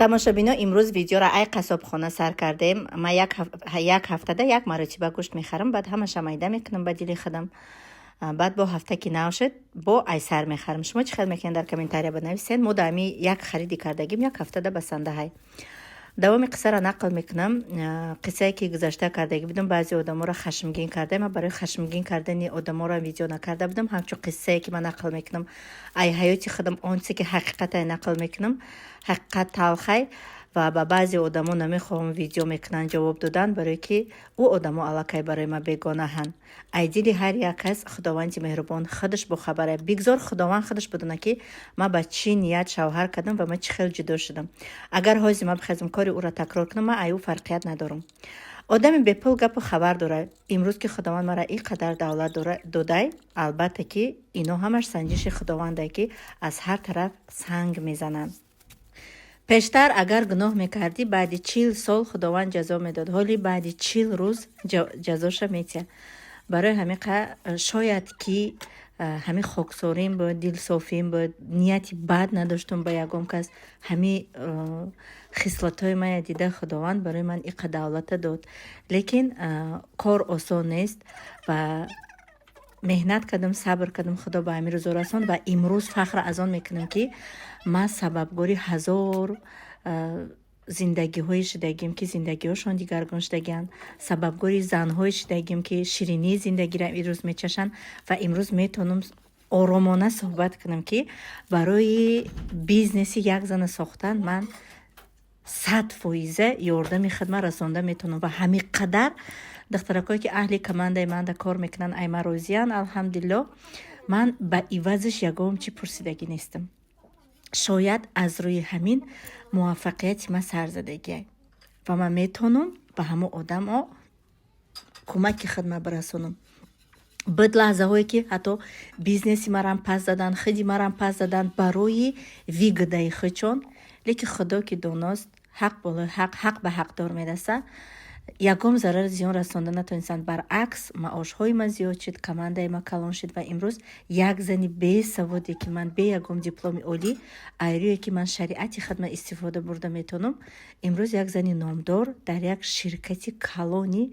тамошобино имрӯз видеоро ай қассобхона сар кардем. Ман як ҳафтада як маротиба гӯшт мехарам, баъд ҳамаша майда мекунам ба дили худам. баъд бо ҳафта ки навшед бо ай сар мехарам. шумо чӣ хел мекунед дар комментария банависед. мо дами як хариди кардагим як ҳафтада ба сандаҳай. давоми қиссаро нақл мекунам. қиссае ки гузашта кардаги будам, баъзе одаморо хашмгин карда. ман барои хашмгин кардани одаморо видео накарда будам. ҳамчун қиссае ки ман нақл мекунам ай ҳаёти худам, он чизе ки ҳақиқатай нақл мекунам. ҳақиқат талхай ва ба баъзе одамо намехоҳам видео мекунан ҷавоб додан, барое ки ӯ одамо аллакай барои ман бегонаҳанд. ай дили ҳар як кас худованди меҳрубон худаш бохабар. бигзор худованд худаш бидона ки ман ба чӣ ният шавҳар кардам ва ман чӣ хел ҷудо шудам. агар ҳозир ман бихезам кори ӯро такрор кунам, ман ай ӯ фарқият надорам. одами бепул гапу хабар дорад. имрӯз ки худованд мара ин қадар давлат додай, албатта ки ино ҳамаш санҷиши худованде ки аз ҳар тараф санг мезананд. пештар агар гуноҳ мекардӣ, баъди 40 сол худованд ҷазо медод. ҳоли баъди 40 рӯз ҷазоша метия. барои ҳамиқа шояд ки ҳамин хоксорим буд, дилсофим буд, нияти бад надоштум ба ягон кас. ҳамин хислатҳои мая дида худованд барои ман иқа давлата дод. лекин кор осон нест ва меҳнат кардам, сабр кардам, худо ба ҳамин рӯзо расон ва имрӯз фахра аз он мекунам ки ман сабабгори ҳазор зиндагиҳои шудагим ки зиндагиҳошон дигаргун шудагианд, сабабгори занҳои шудагим ки ширинии зиндагиро имрӯз мечашанд ва имрӯз метавонам оромона суҳбат кунам ки барои бизнеси як зана сохтан ман 100% ёрдами хидмат расонда метавонам ва ҳамин қадар духтаракое ки аҳли командаи манда кор мекунанд ай ман розиянд. алҳамдулиллоҳ, ман ба ивазиш ягон чӣ пурсидагӣ нестам. шояд аз рӯи ҳамин муваффақияти ман сарзадагиай ва ман метавонам ба ҳамо одамо кӯмаки хидмат барасонам. буд лаҳзаҳое ки ҳатто бизнеси марам пас задан, хиди марам пас задан барои вигодаи худчон. лекин худо ки доност, ҳақ болои ҳақ, ҳақ ба ҳақдор медаста. ягон зарар зиён расонда натонистанд. баръакс маошҳои ман зиёд шуд, командаи ман калон шуд ва имрӯз як зани бесаводе ки ман бе ягон дипломи олӣ айрӯе ки ман шариати хидмат истифода бурда метавонам, имрӯз як зани номдор дар як ширкати калони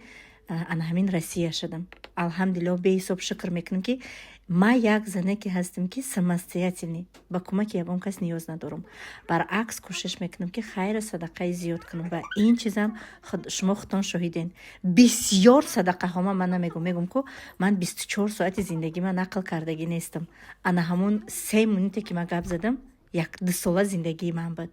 ҳамин Россия шудам. алҳамдулиллоҳ, беҳисоб шукр мекунам ки ман як зане ки ҳастам ки самостоятельный, ба кӯмаки ягон кас ниёз надорам. баръакс кӯшиш мекунам ки хайру садақаи зиёд кунам ва ин чизам шумо худтон шоҳиден. бисёр садақаҳома ман намегум, мегум ку ман 24 соати зиндагӣ ман нақл кардагӣ нестам. ана ҳамун 3 минуте ки ман гап задам, 1-2 сола зиндагии ман буд.